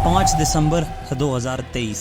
5 दिसंबर 2023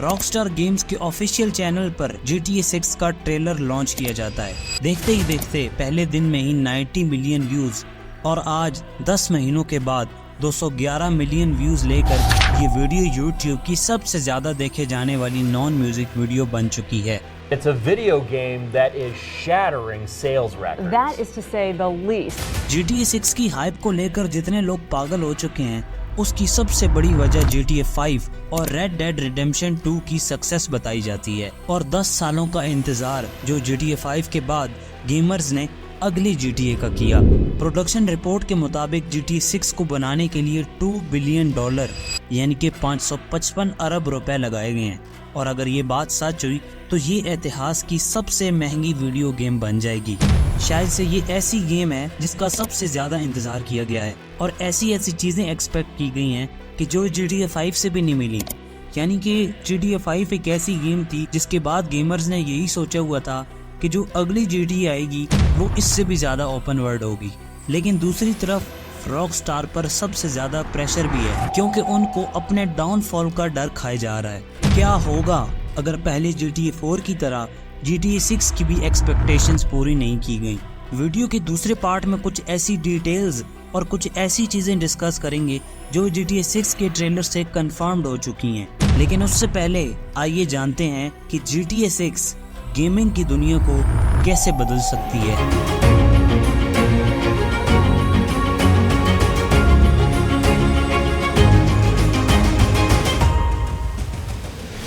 Rockstar games के official channel पर GTA 6 का ट्रेलर लॉन्च किया जाता है। देखते ही देखते पहले दिन में ही 90 मिलियन व्यूज और आज 10 महीनों के बाद 211 मिलियन व्यूज लेकर ये वीडियो YouTube की सबसे ज्यादा देखे जाने वाली नॉन म्यूजिक वीडियो बन चुकी है। It's a video game that is shattering sales records. That is to say the least. GTA 6 की हाइप को लेकर जितने लोग पागल हो चुके हैं, उसकी सबसे बड़ी वजह GTA 5 और Red Dead Redemption 2 की सक्सेस बताई जाती है और 10 सालों का इंतजार जो GTA 5 के बाद गेमर्स ने अगली GTA का किया। प्रोडक्शन रिपोर्ट के मुताबिक GTA 6 को बनाने के लिए $2 बिलियन यानी कि 555 अरब रुपए लगाए गए हैं और अगर ये बात सच हुई तो ये इतिहास की सबसे महंगी वीडियो गेम बन जाएगी। शायद से ये ऐसी गेम है जिसका सबसे ज्यादा इंतजार किया गया है और ऐसी चीजें एक्सपेक्ट की गई हैं कि जो GTA 5 से भी नहीं मिली। यानी कि GTA 5 एक ऐसी गेम थी जिसके बाद गेमर्स ने यही सोचा हुआ था कि जो अगली GTA आएगी वो इससे भी ज्यादा ओपन वर्ल्ड होगी। लेकिन दूसरी तरफ रॉकस्टार पर सबसे ज्यादा प्रेशर भी है क्योंकि उनको अपने डाउनफॉल का डर खाया जा रहा है। क्या होगा अगर पहले GTA 4 की तरह GTA 6 की भी एक्सपेक्टेशंस पूरी नहीं की गई। वीडियो के दूसरे पार्ट में कुछ ऐसी डिटेल्स और कुछ ऐसी चीजें डिस्कस करेंगे जो GTA 6 के ट्रेलर से कंफर्म्ड हो चुकी हैं। लेकिन उससे पहले आइए जानते हैं कि GTA 6 गेमिंग की दुनिया को कैसे बदल सकती है।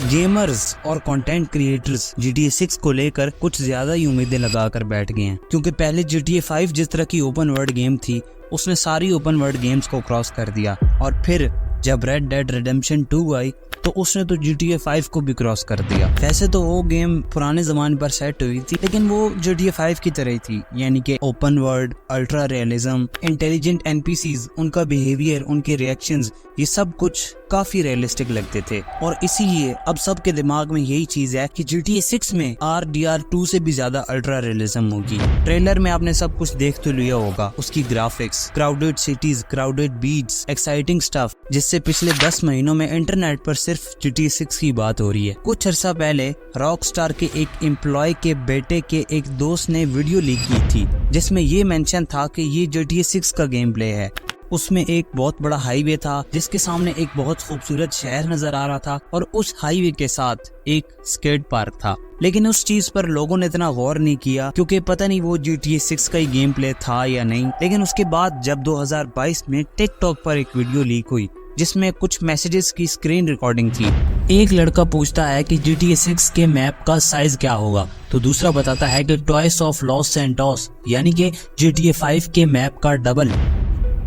गेमर्स और कंटेंट क्रिएटर्स GTA 6 को लेकर कुछ ज्यादा ही उम्मीदें लगाकर बैठ गए हैं क्योंकि पहले GTA 5 जिस तरह की ओपन वर्ल्ड गेम थी उसने सारी ओपन वर्ल्ड गेम्स को क्रॉस कर दिया और फिर जब Red Dead Redemption 2 आई तो उसने तो GTA 5 को भी क्रॉस कर दिया। वैसे तो वो गेम पुराने जमाने पर सेट हुई थी लेकिन वो GTA 5 की तरह ही थी, यानी कि open world, ultra realism, intelligent NPCs, उनका बिहेवियर, उनके रिएक्शंस, ये सब कुछ काफी रियलिस्टिक लगते थे और इसीलिए अब सबके दिमाग में यही चीज है कि GTA 6 में RDR2 से भी ज्यादा अल्ट्रा रियलिज्म होगी। ट्रेलर में आपने सब कुछ देख तो लिया होगा, उसकी graphics, crowded cities, crowded beats, exciting stuff, जिससे पिछले 10 महीनों में इंटरनेट पर सिर्फ GTA 6 की बात हो रही है। कुछ अर्सा पहले रॉकस्टार के एक एम्प्लॉय के बेटे के एक दोस्त ने वीडियो लीक की थी जिसमें ये मेंशन था कि ये GTA 6 का गेम प्ले है। उसमें एक बहुत बड़ा हाईवे था जिसके सामने एक बहुत खूबसूरत शहर नजर आ रहा था और उस हाईवे के साथ एक स्केट पार्क था। लेकिन उस चीज पर लोगों ने इतना गौर नहीं किया क्योंकि पता नहीं वो GTA 6 का ही गेम प्ले था या नहीं। लेकिन उसके बाद जब 2022 में टिकटॉक पर एक वीडियो लीक हुई जिसमें कुछ मैसेजेस की स्क्रीन रिकॉर्डिंग थी। एक लड़का पूछता है कि GTA 6 के मैप का साइज क्या होगा तो दूसरा बताता है कि टॉयस ऑफ लॉस सैंटोस यानी कि GTA 5 के मैप का डबल।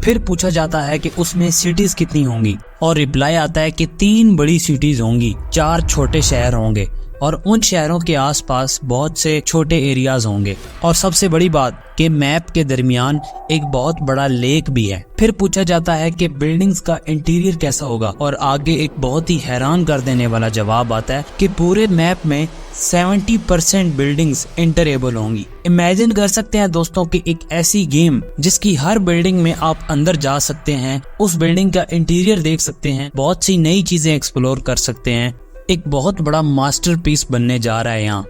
फिर पूछा जाता है कि उसमें सिटीज कितनी होंगी और रिप्लाई आता है कि 3 बड़ी सिटीज होंगी, 4 छोटे शहर होंगे और उन शहरों के आसपास बहुत से छोटे एरियाज होंगे और सबसे बड़ी बात कि मैप के दरमियान एक बहुत बड़ा लेक भी है। फिर पूछा जाता है कि बिल्डिंग्स का इंटीरियर कैसा होगा और आगे एक बहुत ही हैरान कर देने वाला जवाब आता है कि पूरे मैप में 70% बिल्डिंग्स इंटरेबल होंगी। इमेजिन कर सकते हैं दोस्तों कि एक ऐसी गेम जिसकी हर बिल्डिंग में आप अंदर जा सकते हैं, उस बिल्डिंग का इंटीरियर देख सकते हैं, बहुत सी नई चीजें एक्सप्लोर कर सकते हैं, एक बहुत बड़ा मास्टरपीस बनने जा रहा है यहाँ।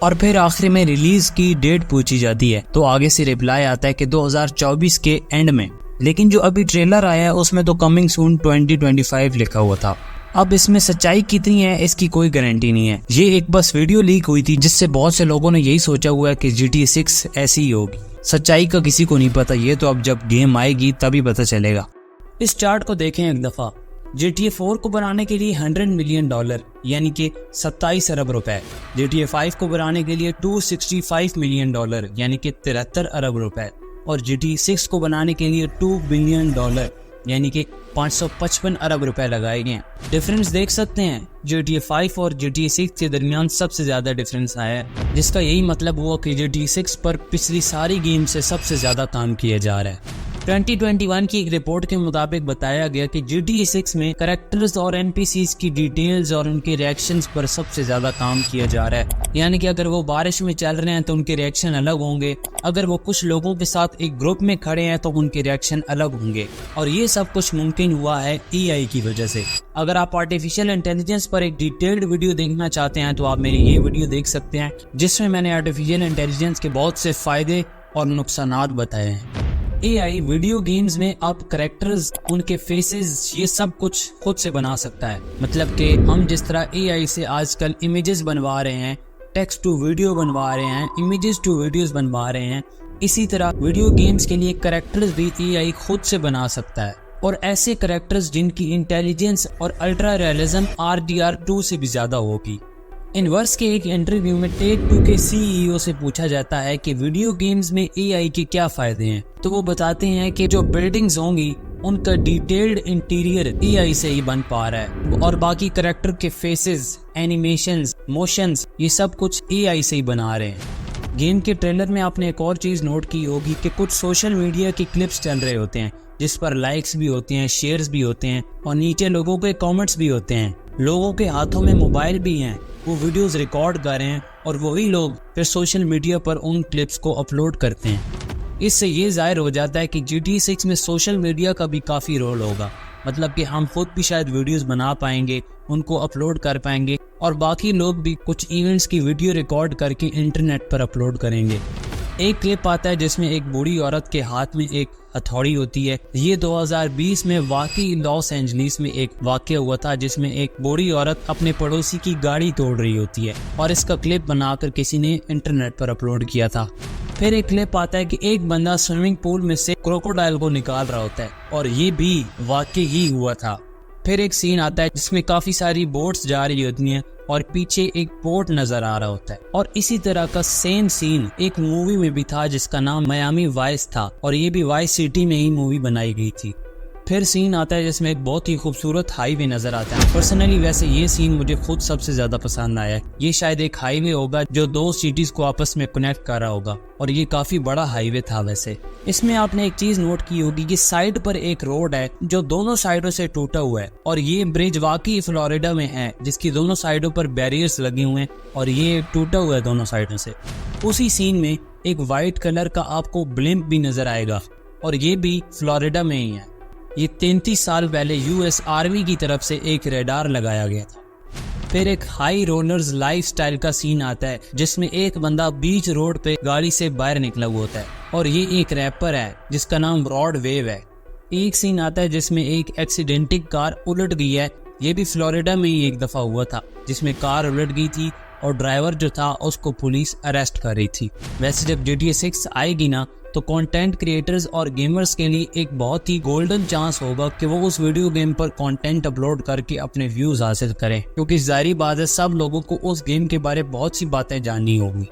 और फिर आखिर में रिलीज की डेट पूछी जाती है तो आगे से रिप्लाई आता है कि 2024 के एंड में। लेकिन जो अभी ट्रेलर आया है उसमें तो कमिंग सून 2025 लिखा हुआ था। अब इसमें सच्चाई कितनी है इसकी कोई गारंटी नहीं है। ये एक बस वीडियो लीक हुई थी जिससे बहुत से लोगों ने यही सोचा हुआ है कि GTA 6 ऐसी ही होगी। सच्चाई का किसी को नहीं पता, ये तो अब जब गेम आएगी तभी पता चलेगा। इस चार्ट को देखें एक दफा। GTA 4 को बनाने के लिए $100 मिलियन यानी कि 27 अरब रुपए, GTA 5 को बनाने के लिए $265 मिलियन यानी कि 73 अरब रुपए और GTA 6 को बनाने के लिए $2 बिलियन यानी कि 555 अरब रुपए लगाए गए। डिफरेंस देख सकते हैं, GTA 5 और GTA 6 के दरमियान सबसे ज्यादा डिफरेंस आया है, जिसका यही मतलब हुआ कि GTA 6 पर पिछली सारी गेम से सबसे ज्यादा काम किया जा रहा है। 2021 की एक रिपोर्ट के मुताबिक बताया गया कि GTA 6 में कैरेक्टर्स और NPCs की डिटेल्स और उनके रिएक्शंस पर सबसे ज्यादा काम किया जा रहा है। यानी कि अगर वो बारिश में चल रहे हैं तो उनके रिएक्शन अलग होंगे, अगर वो कुछ लोगों के साथ एक ग्रुप में खड़े हैं तो उनके रिएक्शन अलग होंगे। और ये सब कुछ मुमकिन हुआ है AI की वजह से। अगर आप आर्टिफिशियल इंटेलिजेंस पर एक डिटेल्ड वीडियो देखना चाहते हैं तो आप मेरी ये वीडियो देख सकते हैं, जिसमें मैंने आर्टिफिशियल इंटेलिजेंस के बहुत से फायदे और नुकसानात बताए हैं। AI वीडियो गेम्स में आप कैरेक्टर्स, उनके फेसेस, ये सब कुछ खुद से बना सकता है। मतलब कि हम जिस तरह AI से आजकल इमेजेस बनवा रहे हैं, टेक्स्ट टू वीडियो बनवा रहे हैं, इमेजेस टू वीडियोस बनवा रहे हैं, इसी तरह वीडियो गेम्स के लिए कैरेक्टर्स भी AI खुद से बना सकता है। और ऐसे कैरेक्टर्स जिनकी इंटेलिजेंस और अल्ट्रा रियलिज्म RDR2 से भी ज्यादा होगी। इनवर्स के एक इंटरव्यू में Take-Two के CEO से पूछा जाता है कि वीडियो गेम्स में AI के क्या फायदे हैं, तो वो बताते हैं कि जो बिल्डिंग्स होंगी उनका डिटेल्ड इंटीरियर AI से ही बन पा रहा है, और बाकी कैरेक्टर के फेसेस, एनिमेशंस, मोशंस, ये सब कुछ AI से ही बना रहे हैं। गेम के ट्रेलर में आपने एक और चीज नोट की होगी कि कुछ सोशल मीडिया की क्लिप्स चल रहे होते हैं, जिस पर लाइक्स भी होते हैं, शेयर्स भी होते हैं, और नीचे लोगों के कमेंट्स भी होते हैं। लोगों के हाथों में मोबाइल भी हैं, वो वीडियोस रिकॉर्ड कर रहे हैं और वही लोग फिर सोशल मीडिया पर उन क्लिप्स को अपलोड करते हैं। इससे ये जाहिर हो जाता है कि GTA 6 में सोशल मीडिया का भी काफ़ी रोल होगा। मतलब कि हम खुद भी शायद वीडियोस बना पाएंगे, उनको अपलोड कर पाएंगे, और बाकी लोग भी कुछ इवेंट्स की वीडियो रिकॉर्ड करके इंटरनेट पर अपलोड करेंगे। एक क्लिप आता है जिसमें एक बूढ़ी औरत के हाथ में एक हथौड़ी होती है। ये 2020 में वाकई लॉस एंजलिस में एक वाकया हुआ था, जिसमें एक बूढ़ी औरत अपने पड़ोसी की गाड़ी तोड़ रही होती है, और इसका क्लिप बनाकर किसी ने इंटरनेट पर अपलोड किया था। फिर एक क्लिप आता है कि एक बंदा स्विमिंग पूल में से क्रोकोडाइल को निकाल रहा होता है, और ये भी वाकई ही हुआ था। फिर एक सीन आता है जिसमें काफी सारी बोट्स जा रही होती हैं और पीछे एक पोर्ट नजर आ रहा होता है, और इसी तरह का सेम सीन एक मूवी में भी था जिसका नाम मियामी वाइस था, और ये भी वाइस सिटी में ही मूवी बनाई गई थी। फिर सीन आता है जिसमें एक बहुत ही खूबसूरत हाईवे नजर आता है। पर्सनली वैसे ये सीन मुझे खुद सबसे ज्यादा पसंद आया है। ये शायद एक हाईवे होगा जो दो सिटीज को आपस में कनेक्ट कर रहा होगा, और ये काफी बड़ा हाईवे था। वैसे इसमें आपने एक चीज नोट की होगी कि साइड पर एक रोड है जो दोनों साइडों से टूटा हुआ है, और ये ब्रिज वाकई फ्लोरिडा में है जिसकी दोनों साइडों पर बैरियर्स लगे हुए हैं, और ये टूटा हुआ है दोनों साइडों से। उसी सीन में एक व्हाइट कलर का आपको ब्लिम्प भी नजर आएगा, और ये भी फ्लोरिडा में ही है। ये 33 साल पहले US आर्मी की तरफ से एक रेडार लगाया गया था। फिर एक हाई रोलर्स लाइफस्टाइल का सीन आता है जिसमें एक बंदा बीच रोड पे गाड़ी से बाहर निकला हुआ होता है, और ये एक रैपर है जिसका नाम रॉड वेव है। एक सीन आता है जिसमें एक एक्सीडेंटिक कार उलट गई है। ये भी फ्लोरिडा में ही एक दफा हुआ था, जिसमें कार उलट गई थी और ड्राइवर जो था उसको पुलिस अरेस्ट कर रही थी। वैसे जब GTA 6 आएगी ना, तो कंटेंट क्रिएटर्स और गेमर्स के लिए एक बहुत ही गोल्डन चांस होगा कि वो उस वीडियो गेम पर कंटेंट अपलोड करके अपने व्यूज हासिल करें, क्योंकि जाहिर बात है सब लोगों को उस गेम के बारे में बहुत सी बातें जाननी होगी।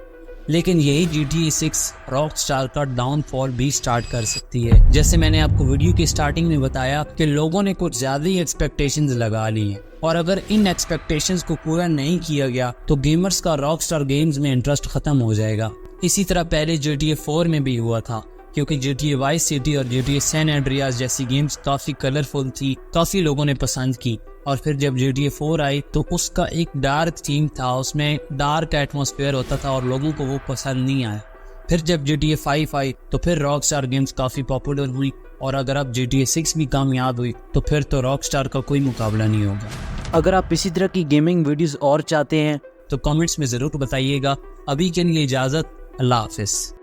लेकिन यही GTA 6 रॉकस्टार का डाउनफॉल भी स्टार्ट कर सकती है। जैसे मैंने आपको वीडियो की स्टार्टिंग में बताया कि लोगों ने कुछ ज्यादा ही एक्सपेक्टेशंस लगा ली हैं, और अगर इन एक्सपेक्टेशंस को पूरा नहीं किया गया तो गेमर्स का रॉकस्टार गेम्स में इंटरेस्ट खत्म हो जाएगा। इसी तरह पहले GTA 4 में भी हुआ था, क्योंकि GTA वाइस सिटी और GTA सैन एंड्रियास जैसी गेम्स काफी कलरफुल थी, काफी लोगों ने पसंद की। और फिर जब GTA 4 आई तो उसका एक डार्क थीम था, उसमें डार्क एटमॉस्फेयर होता था और लोगों को वो पसंद नहीं आया। फिर जब GTA 5 आई तो फिर रॉकस्टार गेम्स काफी पॉपुलर हुई, और अगर अब GTA 6 भी कामयाब हुई तो फिर तो रॉकस्टार का कोई मुकाबला नहीं होगा। अगर आप इसी तरह की गेमिंग वीडियोस और चाहते हैं तो कमेंट्स में जरूर बताइएगा। अभी के लिए इजाजत, अल्लाह हाफिज।